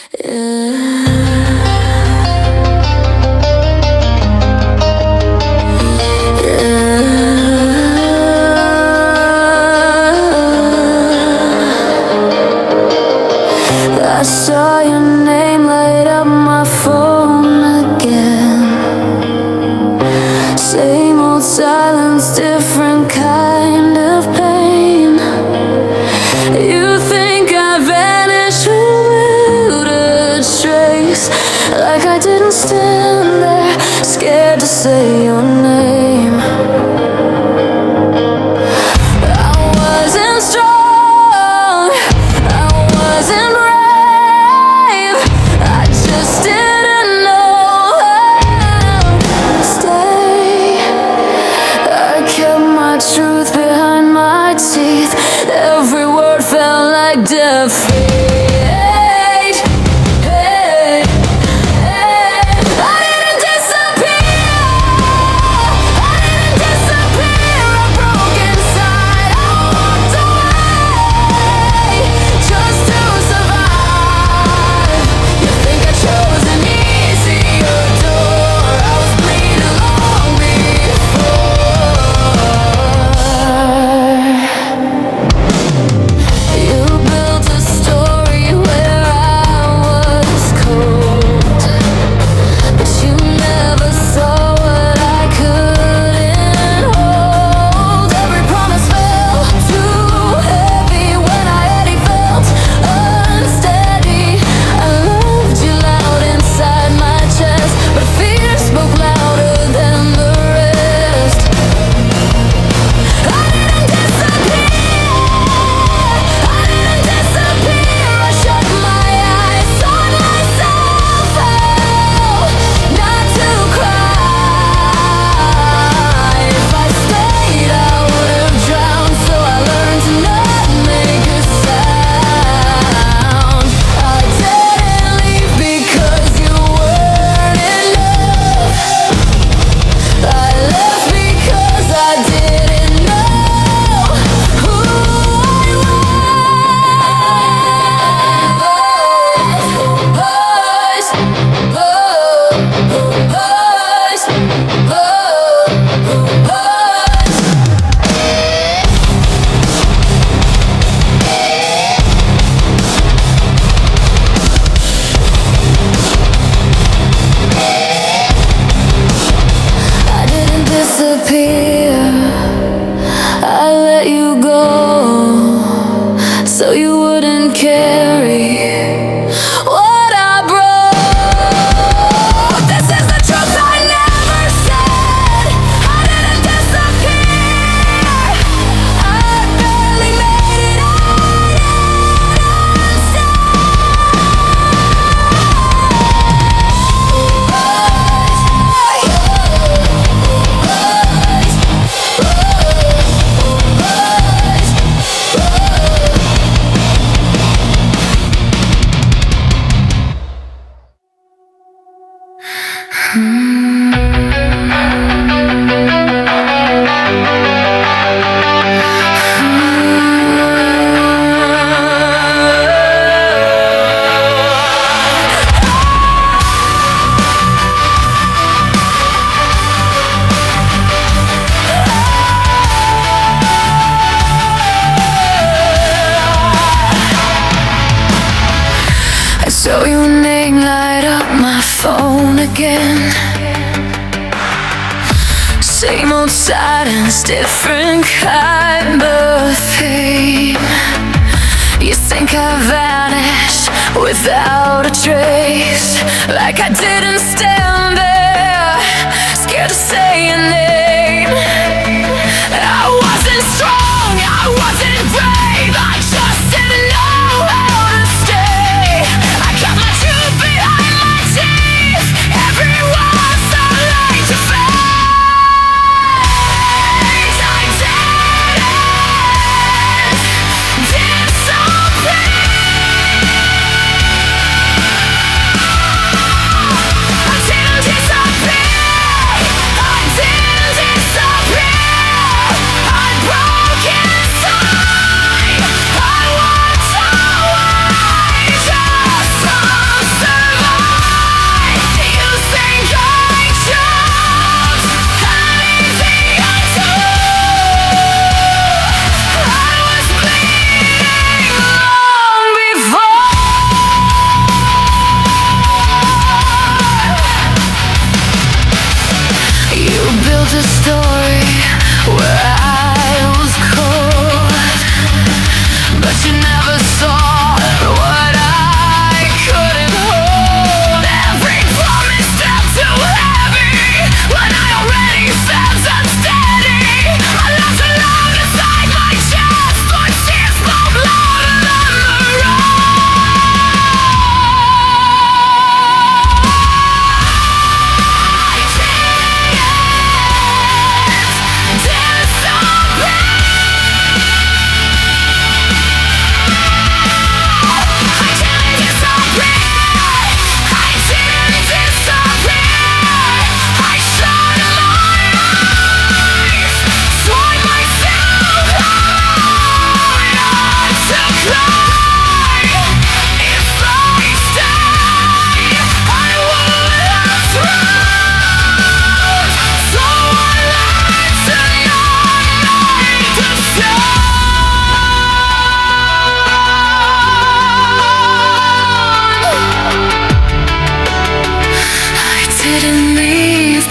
I saw your name light up my phone again. Same old silence, different kind of pain. You think I vanished without a trace, like I didn't stand there, scared to say your name. I wasn't strong, I wasn't brave, I just didn't know how to stay. I kept my truth behind my teeth, every word felt like defeat. I didn't disappear, I didn't disappear, I broke inside. I walked away just to survive. You think I chose an easier door? I was bleeding long before. You built a story where I was cold, but you never saw what I couldn't hold. Every promise felt too heavy when I already felt unsteady. I loved you loud inside my chest, but fear spoke louder than the rest. I didn't disappear, I didn't disappear. I shut my eyes, saw myself fall, not to cry. If I stayed, I would have drowned, so I learned to not make a sound. I didn't leave because you weren't enough. I left because I didn't know who I I didn't disappear, I let you go, so you wouldn't carry what I broke. This is the truth I never said. I didn't disappear, I barely made it out I saw your name light up my phone again. Same old silence, different kind of pain. You think I vanished without a trace, like I didn't stand there, scared to say your name. I wasn't strong, I wasn't brave, I just didn't know how to stay. I kept my truth behind my teeth, every word felt like defeat. I didn't disappear, I didn't disappear, I didn't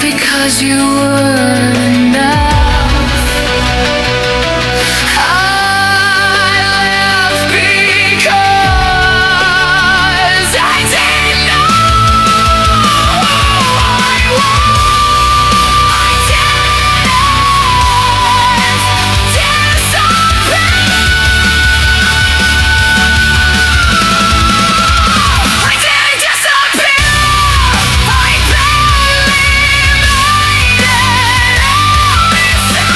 because you weren't enough. I left because I didn't know who I was. I didn't disappear. I didn't disappear. I barely made it out inside.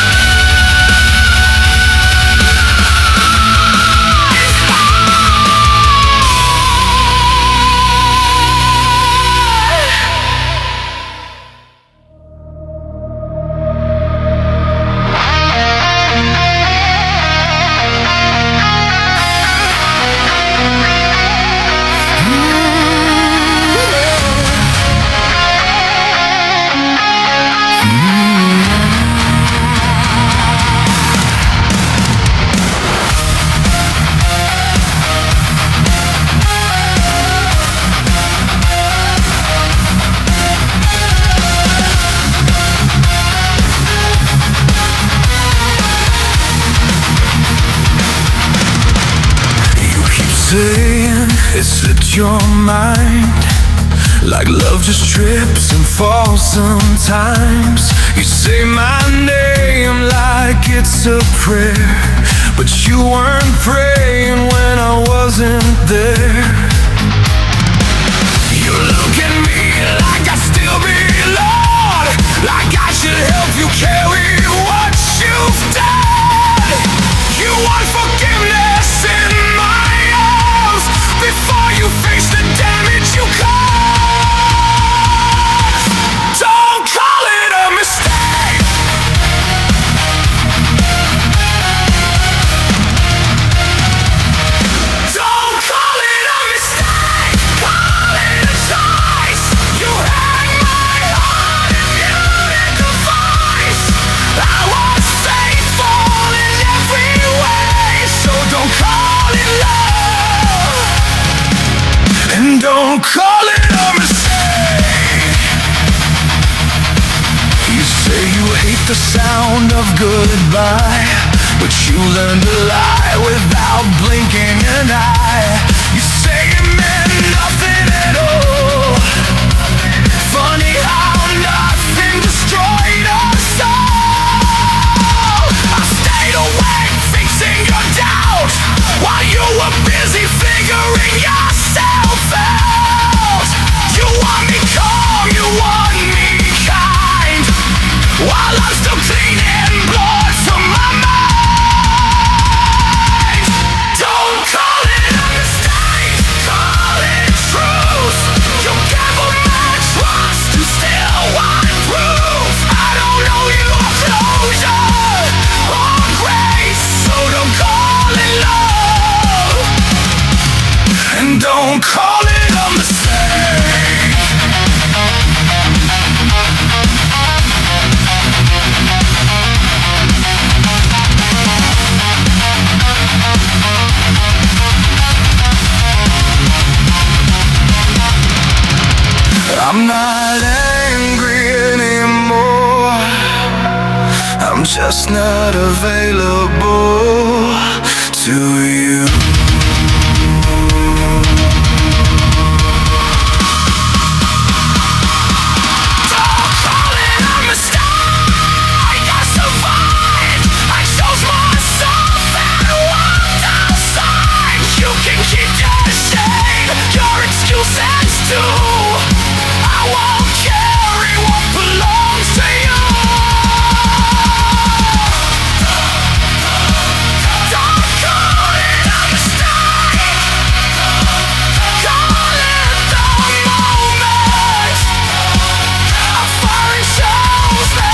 Saying it slipped your mind, like love just trips and falls sometimes. You say my name like it's a prayer, but you weren't praying when I wasn't there. You look at me like I still belong, like I should help you carry what you've done. You want forgiveness in my arms before you face the damage you caused. Don't call it a mistake. Don't call it a mistake. Call it a choice. You had my heart and you did the voice. I was faithful in every way, so don't call it love, and don't call it a mistake. You say you hate the sound of goodbye, but you learn to lie without blinking an eye. You say it meant nothing at all. Funny how nothing destroyed us all. I stayed awake fixing your doubt while you were busy figuring yourself out. You want me calm, you want me kind, while I'm still cleaning blood from my mind. Don't call it a mistake, call it truth. You gave up my trust to still want proof. I don't know you closure or grace, so don't call it love, and don't call it a mistake. I'm not angry anymore, I'm just not available to you. Don't call it a mistake. I survived. I chose myself and walked outside. You can keep your shame, your excuses too. I won't carry what belongs to you. Don't call it a mistake. Call it the moment. A fire shows me.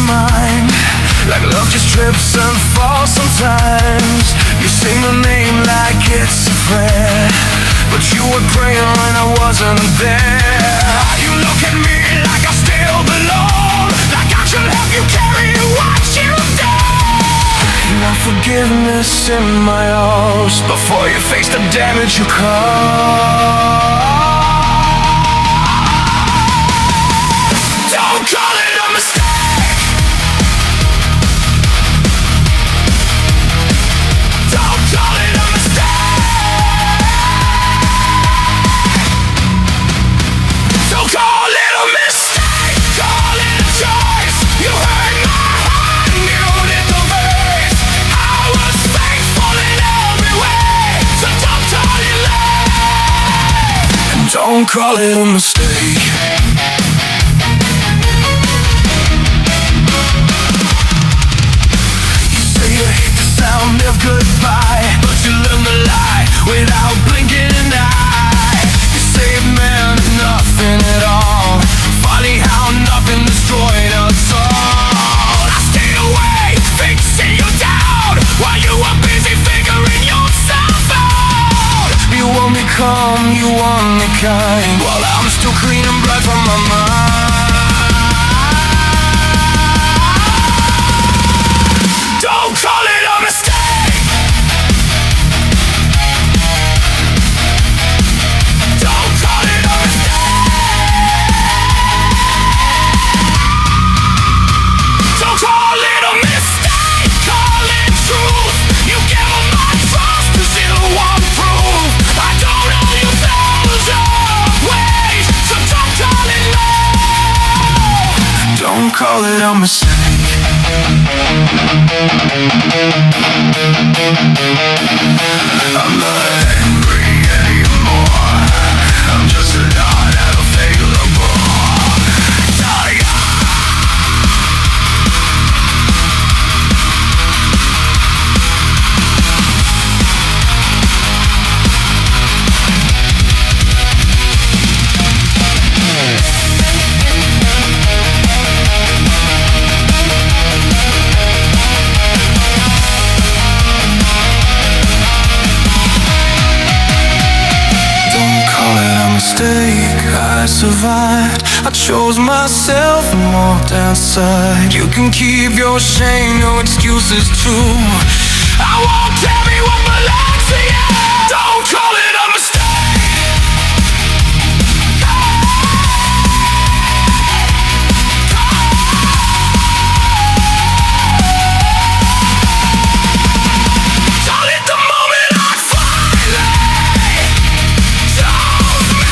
mind. Like love just trips and falls sometimes. You sing the name like it's a prayer, but you were praying when I wasn't there. You look at me like I still belong, like I should help you carry what you've done. You want forgiveness in my arms before you face the damage you caused. Don't call it a mistake. Don't call it a mistake. Don't call it a mistake. Call it a choice. You hurt my heart and you did the race. I was faithful in every way, so don't call it late. And don't call it a mistake. Sound of goodbye, but you learn the lie without blinking an eye. You saved man, nothing at all. Funny how nothing destroyed us all. I stayed away, fixing you down, while you were busy figuring yourself out. You want me calm, you want me kind, while I'm still clean and bright from my mind. Don't call it a mistake. Don't call it a mistake. Don't call it a mistake. Call it truth. You give them my trust, 'cause you want proof. I don't owe you thousands of ways, so don't call it love. Don't call it a mistake. I'm not angry anymore. I'm just not available. I survived, I chose myself and walked outside. You can keep your shame, no excuses true. I won't carry what belongs to you. Don't call it a mistake. Call it the moment I finally chose me.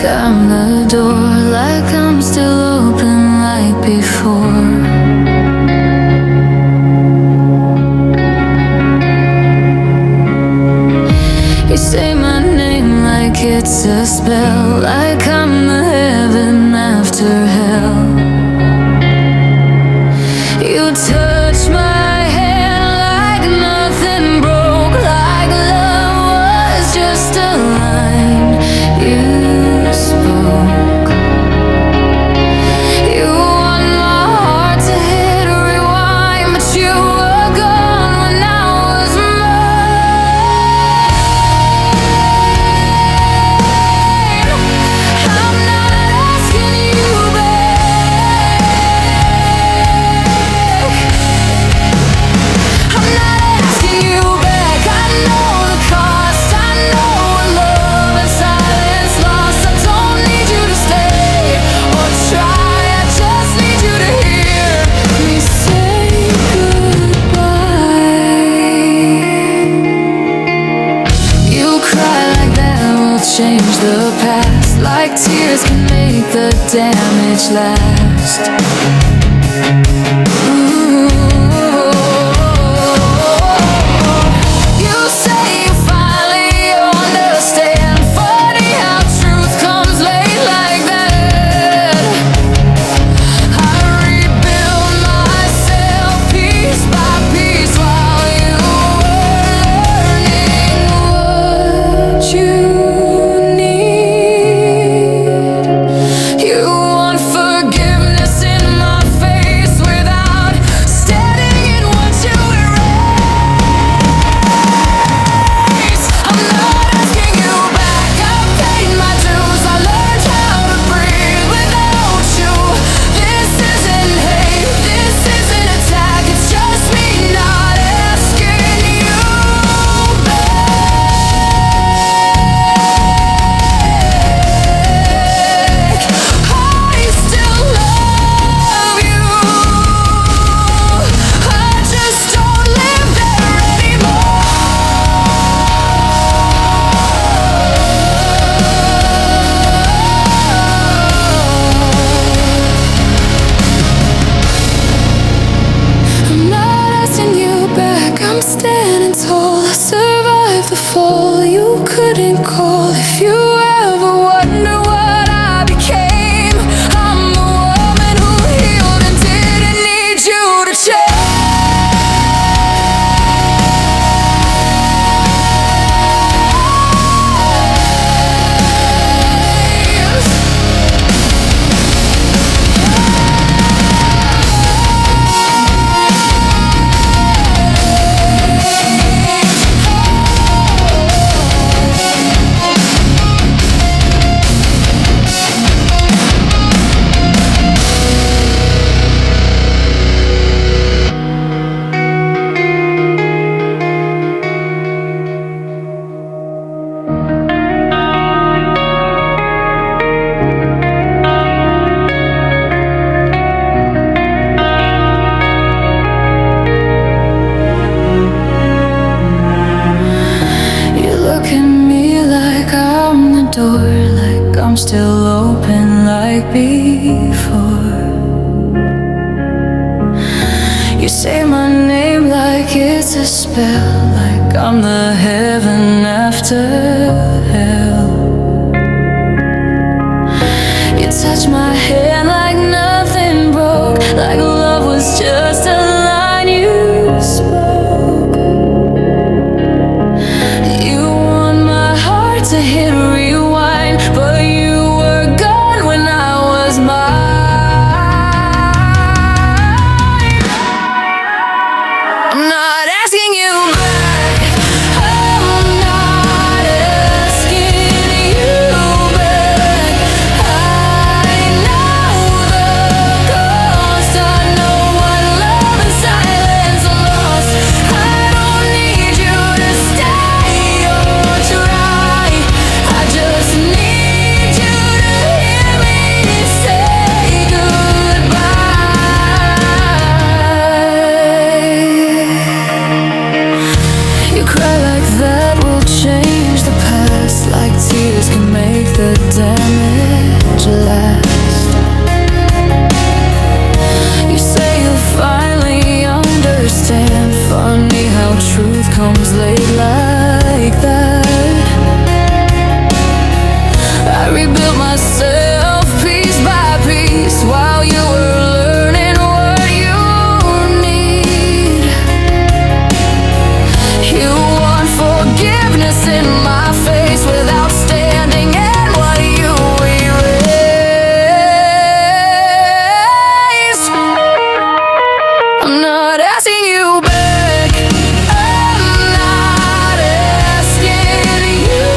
I'm the door, like I'm still open like before. You say my name like it's a spell, like I'm the heaven after hell. You touch my hand like nothing broke, like love was just a line you spoke. You want my heart to hit rewind, but you were gone when I was mine. tears can make the damage last. You say you finally understand. Funny how truth comes late like that. I rebuild myself piece by piece while you were learning what you need. You want forgiveness in my face without standing in what you erase. I'm not asking you back. I've paid my dues. I learned how to breathe without you. This isn't hate. This isn't attack. It's just me not asking you back. I still love you. I just don't live there anymore. I'm not asking you back. I'm standing tall. I survived the fall. You couldn't call if you ever wonder what I became. I'm the woman who healed and didn't need you to change. You look at me like I'm the door, like I'm still open like before. You say my name like it's a spell, like I'm the heaven after hell. You touch my hand like nothing broke, like love was just a line you spoke. You want my heart to hit rewind, but you were gone when I was mine. I'm not asking you back. I'm not asking you back. I know the cost. I know what love and silence lost. I don't need you to stay or try. I just need you to hear me say goodbye. You cry like that will change the past, like tears can make the damage last. You say you'll finally understand. Funny how truth comes late like that. I rebuilt myself piece by piece while you were learning what you need. You want forgiveness in my face without standing in what you erased. I'm not asking you back. I'm not asking you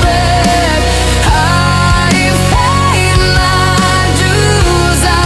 back. I've paid my dues. I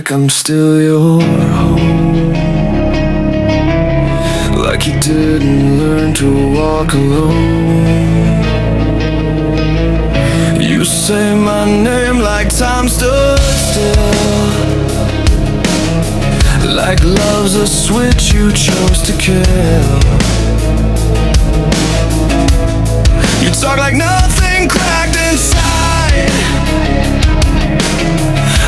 like I'm still your home. Like you didn't learn to walk alone. You say my name like time stood still. Like love's a switch you chose to kill. You talk like nothing cracked inside.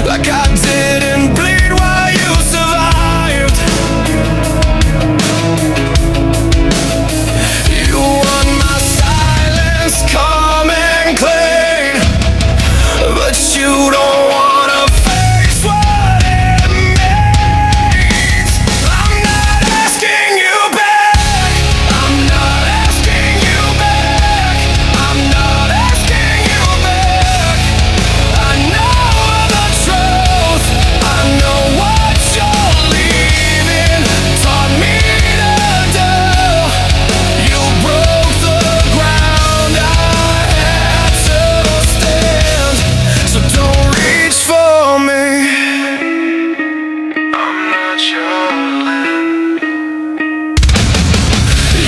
Like I didn't bleed while you survived. You want my silence calm and clean, but you don't wanna face what it means. I'm not asking you back. I'm not asking you back. I'm not asking you back. I know the truth. I know what you're leaving taught me to do. You broke the ground I had to stand. So don't reach for me. I'm not your land.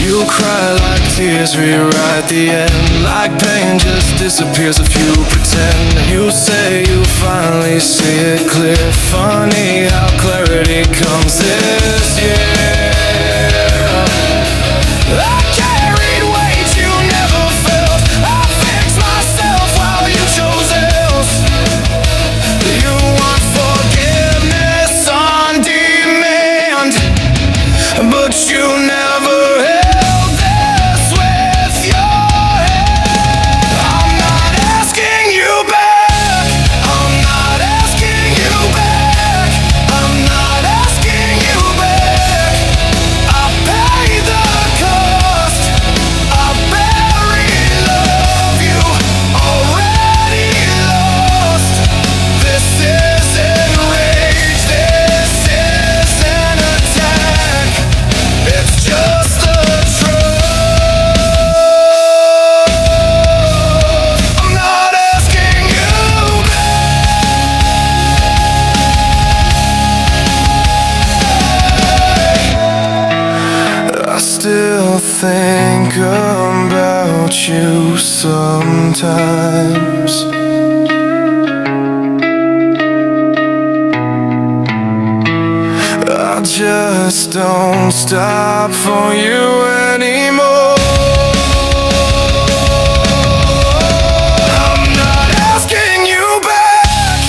You cry like tears rewrite the end. Like pain just disappears if you pretend. You say you finally see it clear. Funny how clarity comes this year. I carried weight you never felt. I fixed myself while you chose else. You want forgiveness on demand, but you never held this with your hand. I'm not asking you back. I'm not asking you back. I'm not asking you back. I paid the cost. I buried love you already lost. This isn't rage. This isn't attack. It's just the truth. I'm not asking you back. I still think about you sometimes. I just don't stop for you anymore. I'm not asking you back.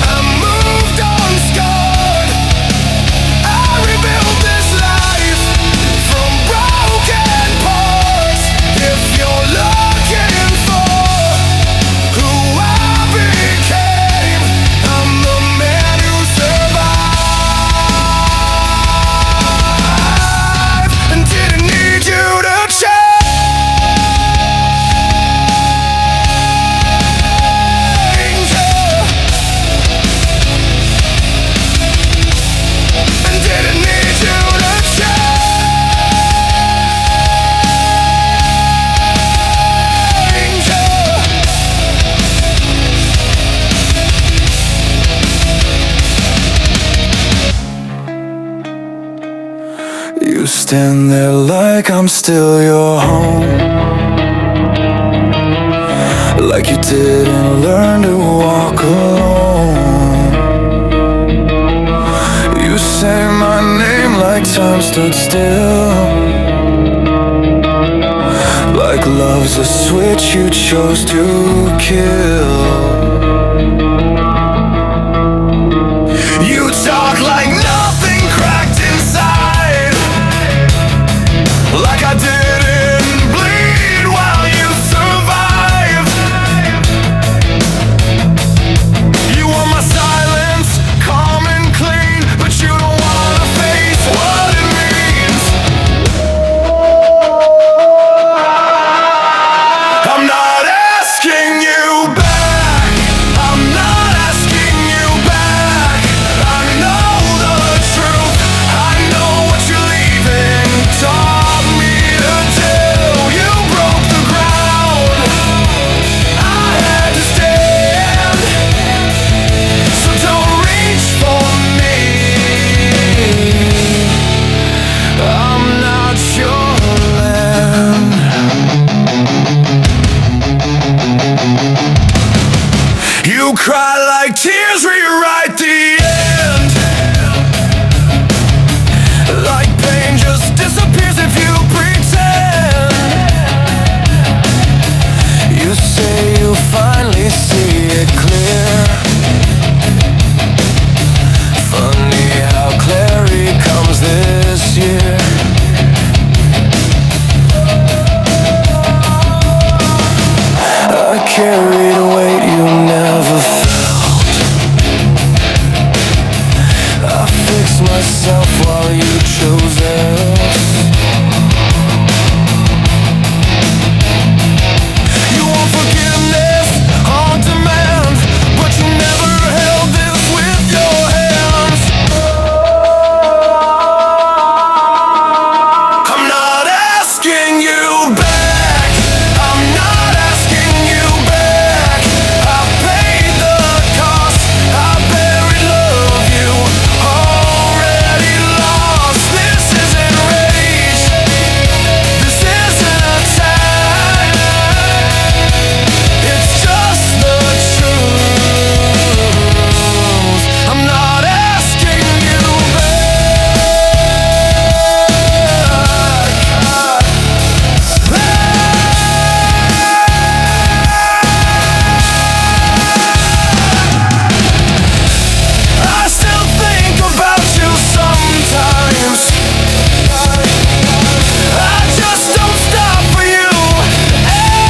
I moved on scarred. I rebuilt this life from broken parts. If you're looking for who I became, I'm the man who survived and didn't need you to change. And didn't need you to change. You stand there like I'm still your home. Like you didn't learn to walk alone. You say my name like time stood still. Like love's a switch you chose to kill. You talk like nothing cracked inside. Like I didn't bleed while you survived. You want my silence calm and clean, but you don't wanna face what it means. I'm not asking you back. I'm not carried a weight you never felt. I fixed myself while you chose else. You want forgiveness on demand, but you never held this with your hands. I'm not asking you back. I'm not asking you back. I paid the cost. I buried love you already lost. This isn't rage. This isn't attack. It's just the truth. I'm not asking you I still think about you sometimes. I just don't stop for you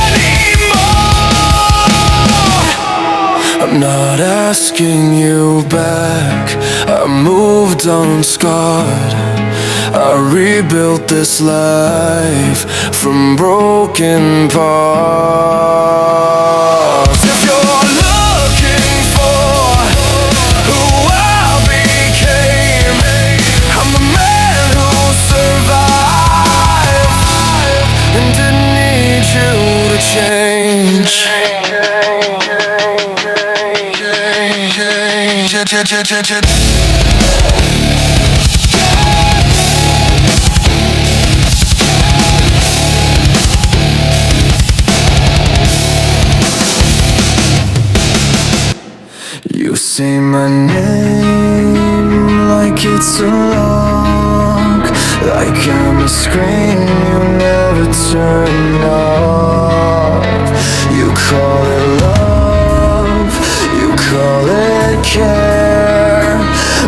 anymore. I'm not asking you back. I moved unscarred. I rebuilt this life from broken parts. If you're looking for who I became, I'm the man who survived and didn't need you to change. You say my name like it's a lock, like I'm a screen you never turn off. You call it love, you call it care,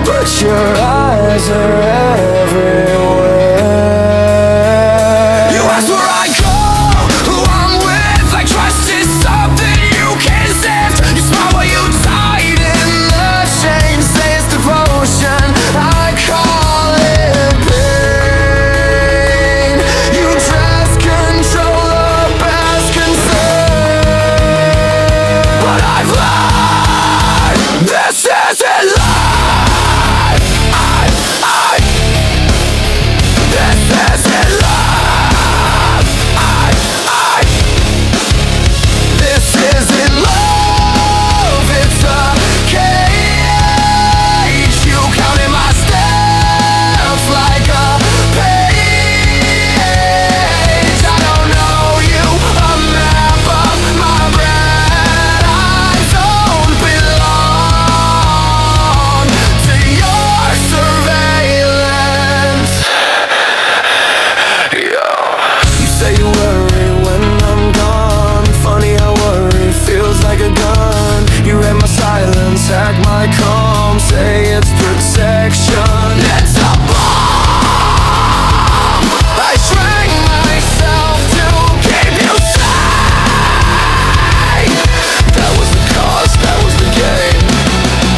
but your eyes are everywhere. You ask where I go, who I'm with, like trust is something you can't sift. You smile while you tighten the chain, say it's devotion, I call it pain. You dress control up as concern, but I've learned this isn't life. This isn't love. This isn't love. It's a cage. You counted my steps like a page. I don't know you, a map of my bread. I don't belong to your surveillance. You say you worry when I'm gone. Funny how worry feels like a gun. You read my silence, hack my calm, say it's protection. It's a bomb. I drank myself to keep you safe. That was the cost, that was the game.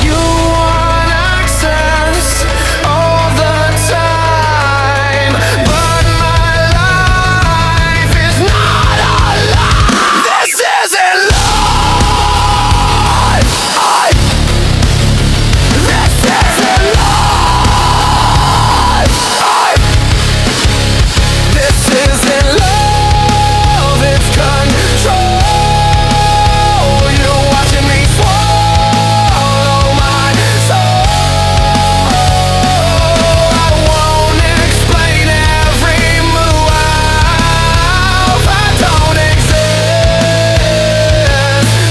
You want access all the time, but my life is not alive. This isn't life. This isn't life. This isn't love, it's control. You're watching me swallow my soul. I won't explain every move. I don't exist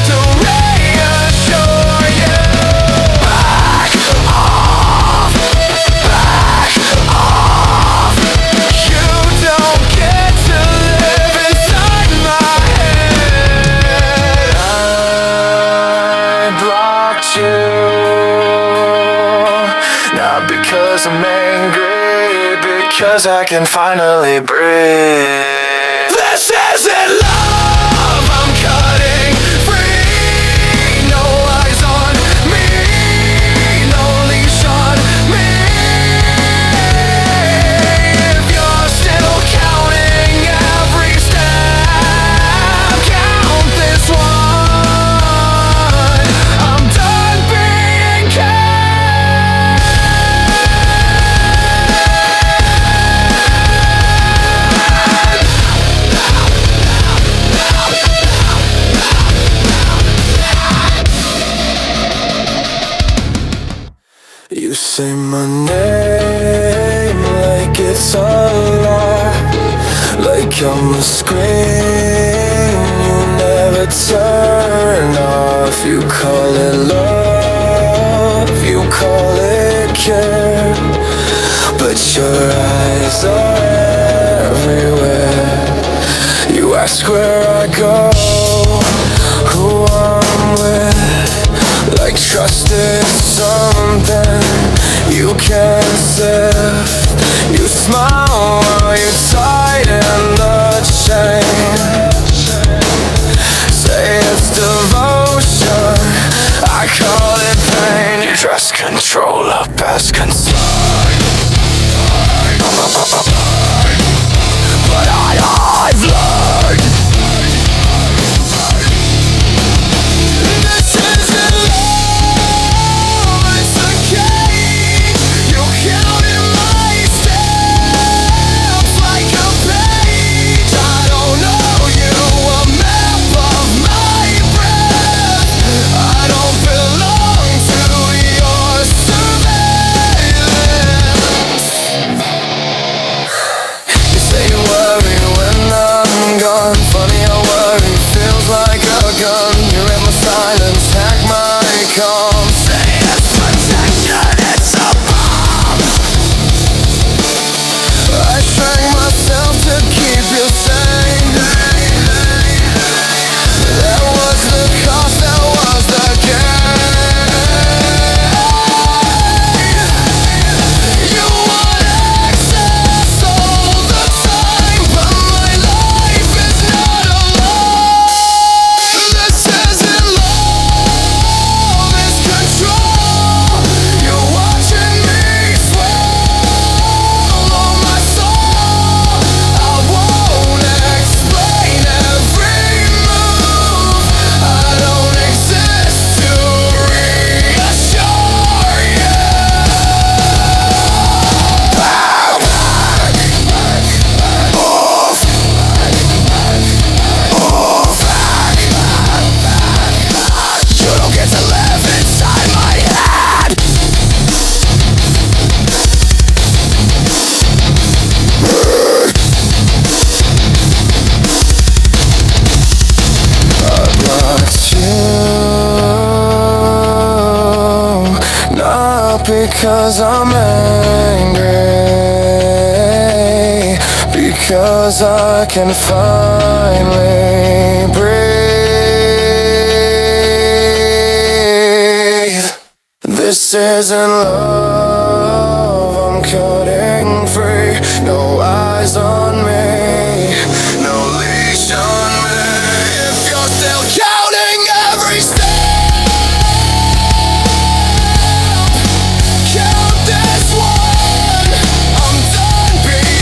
to reassure you. Back off, back off. You don't get to live inside my head. I blocked you, not because I'm angry, because I can finally breathe. This isn't love, I'm cutting say my name like it's a lie, like I'm a screen you never turn off. You call it love, you call it care, but your eyes are everywhere. You ask where I go, who I'm with, like trust is something you can't sift. You smile while you tighten the chain, say it's devotion, I call it pain. You dress control up as concern, but I've learned this isn't love, it's a game. You counted my steps like a page. I don't know you, a map of my breath. I don't belong to your surveillance. You say you worry when I'm gone. Funny how worry feels like a gun. You read my silence, hack my calm. Say it's protection, it's a bomb. I shrank myself to keep you sane. That was the cost, that was the gain. You want access all the time, but my life is not alone. This isn't love, it's control. You're watching me swallow my soul. I won't explain every move. I don't exist to reassure you. You don't get to live inside my head. I blocked you, not because I'm angry, because I can finally breathe. This isn't love, I'm cutting free. No eyes on me, no leash on me. If you're still counting every step, count this one. I'm done being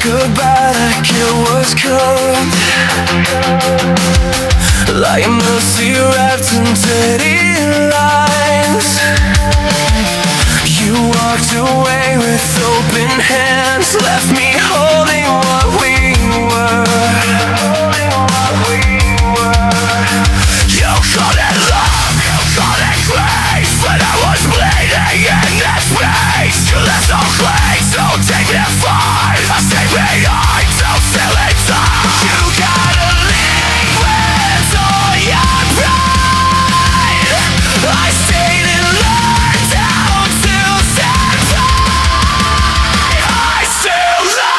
goodbye like it was cold, like mercy wrapped in dirty lines. You walked away with open hands, left me holding what we were. You called it love, you called it grace, but I was bleeding in that space. You left no place, so dignified. I stay behind, so still inside. You gotta leave with all your pride. I stayed and learned how to stand by. I still love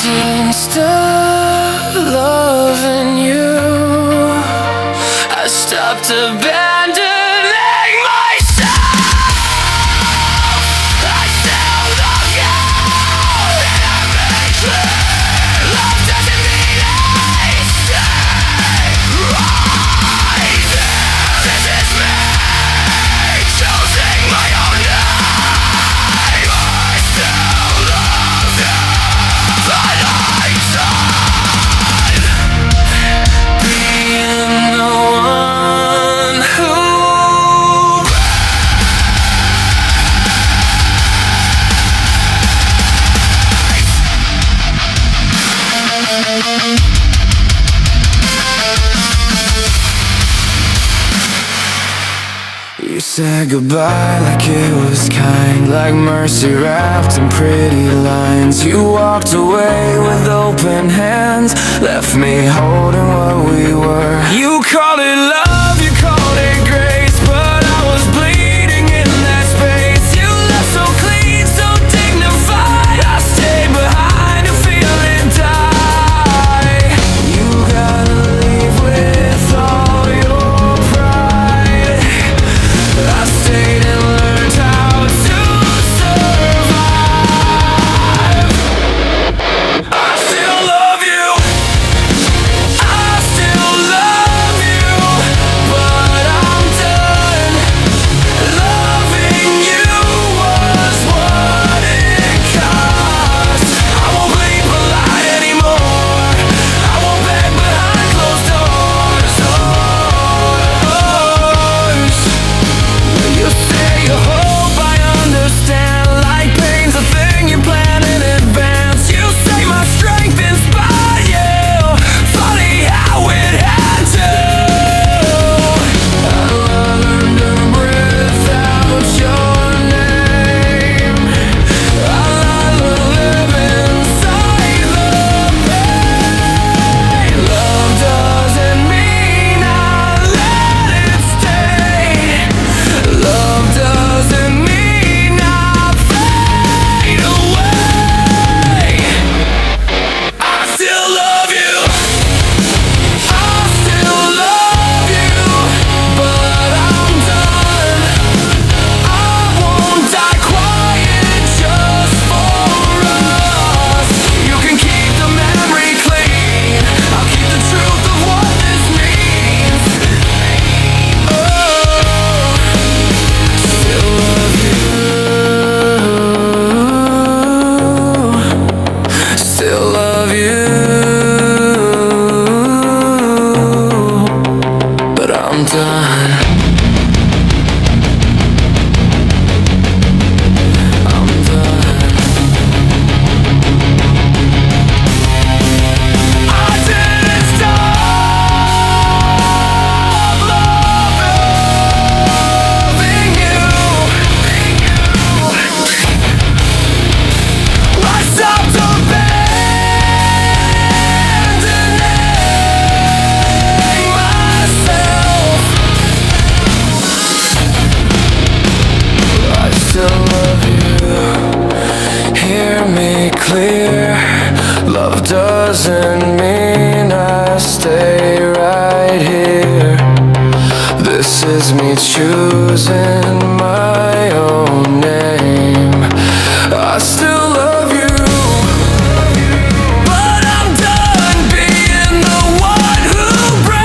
didn't stop loving you. I stopped abandoning myself. I still love you, and I make clear love doesn't mean I stay right there. This is me choosing my own life. I still love you, but I'm done being the one who You said goodbye like it was kind, like mercy wrapped in pretty lines. You walked away with open hands, left me holding what we were. You called it love, you called it grace, but I was bleeding in that space. You left so clean, so dignified. I stayed behind to feel it die. You gotta leave with all your pride. I stayed and learned how to survive. I still love you, I still love you, but I'm done. Loving you was what it cost. I won't be polite anymore, I won't beg behind closed doors. You say you hope I understand, like pain's a thing you plan in advance. You say my strength inspired you, funny how it had to. I learned to breathe out your name. I learned to live inside the pain. Love doesn't mean I let it stay. Love doesn't mean I fade away. I still love you, I still love you, but I'm done. I won't die quiet just for us. You can keep the memory clean, I'll keep the truth of what this means. Still love you, still love you, but I'm done. I'm done. I didn't stop loving you. I stopped abandoning myself. I still love you, hear me clear. Love doesn't mean I stay right here. This is me choosing my own name. I still love you, but I'm done being the one who breaks.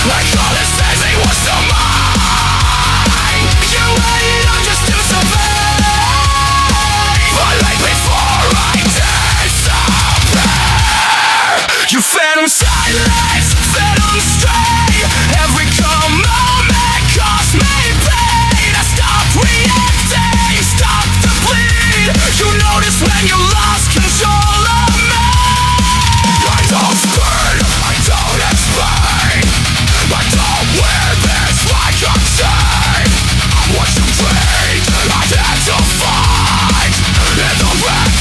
Like all it says he was so mine. You waited on just to survive. But like before I disappear, you phantom silence, phantom stray. Every calm moment cost me pain. I stopped reacting, stopped the bleed. You notice when you lost control of me. I don't burn, I don't explain. I don't wear this like I'm safe. I'm what you dreamed, I had to fight. In the back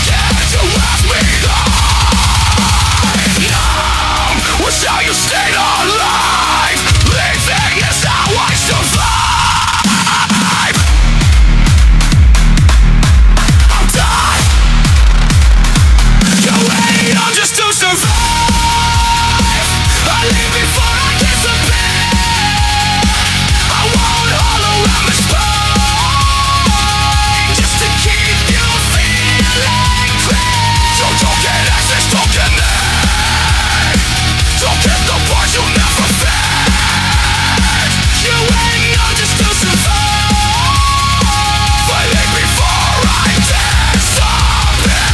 you left me alive. Numb was how you stayed alive. Living is how I survive. I'm done. You wait on just to survive. I leave before I disappear. I won't hollow out my spine just to keep you feeling clean. So don't get access, don't get need. Don't get the parts you'll never fit. You ain't on just to survive. I leave before I disappear.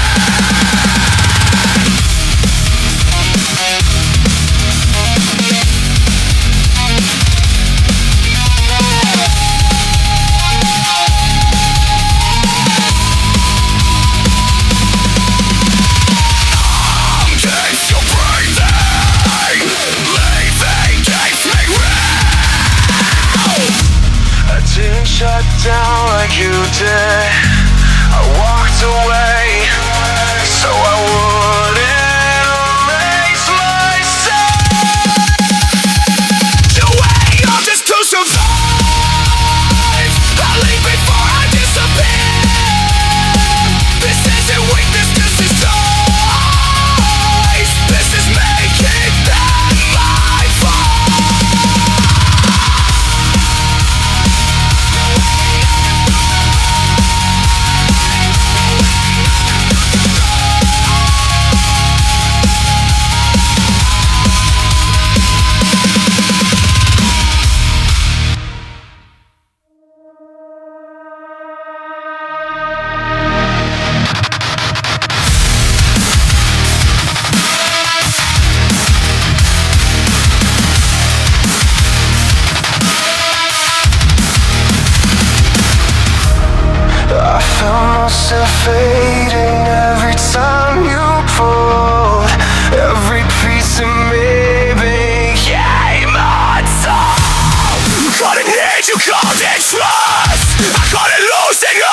Keeps you breathing, leaving keeps me real. I didn't shut down like you did. I walked away so I wouldn't erase myself. You wait on just to survive. I leave before I disappear. This isn't weakness, this is choice. This is making them my fault. I found myself fading every time you pulled. Every piece of me became unsolved. You couldn't need, you couldn't trust. I couldn't lose in who I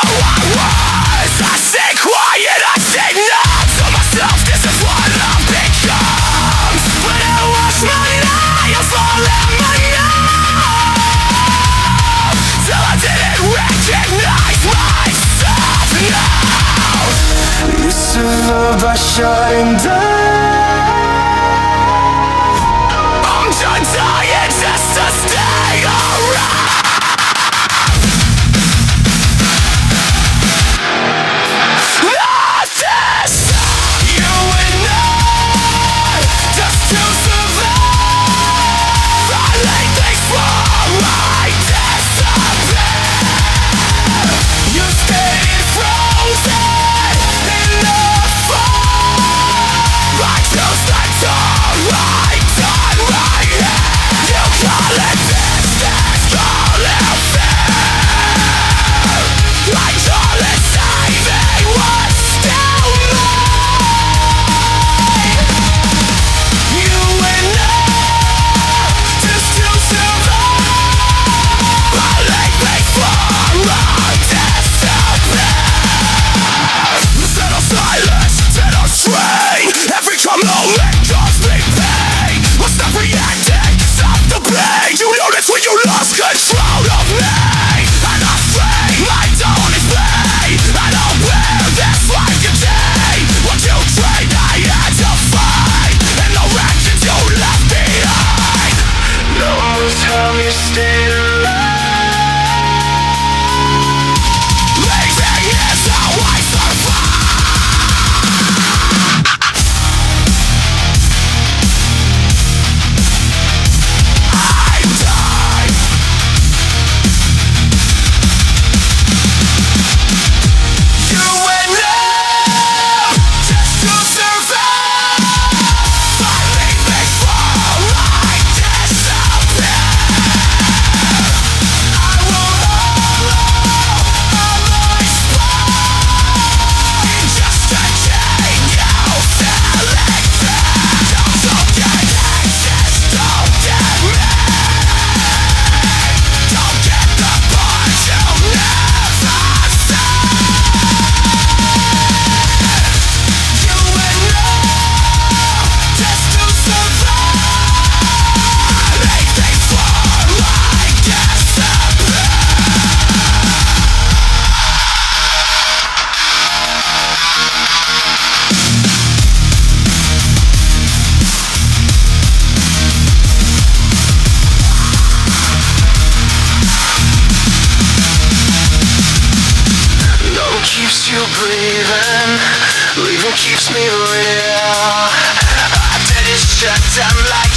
was. I stayed quiet, I stayed numb to myself, this is what love becomes. When I wash my eye, I'm falling my numb. Till I didn't recognize myself now. Used to love by shutting down. I'm done dying just to stay around. Not this. You and I, just to survive. I lay things for I disappear. You stayed frozen in the fire. I chose the door right on my head. You call it business, call it fair. I call it saving what's still mine. You and I, just to survive. I lay things for I disappear. Settle silence, settle strain. Every calm moment caused me pain. I'll stop reacting, stop the pain. You notice when you lost control of me. And I'm free, I don't explain. I don't wear this like a day. What you trained, I had to fight. And the reactions you left behind. No one tell me stay alive. Leaving is how I survive. keeps me real. I did it shut down like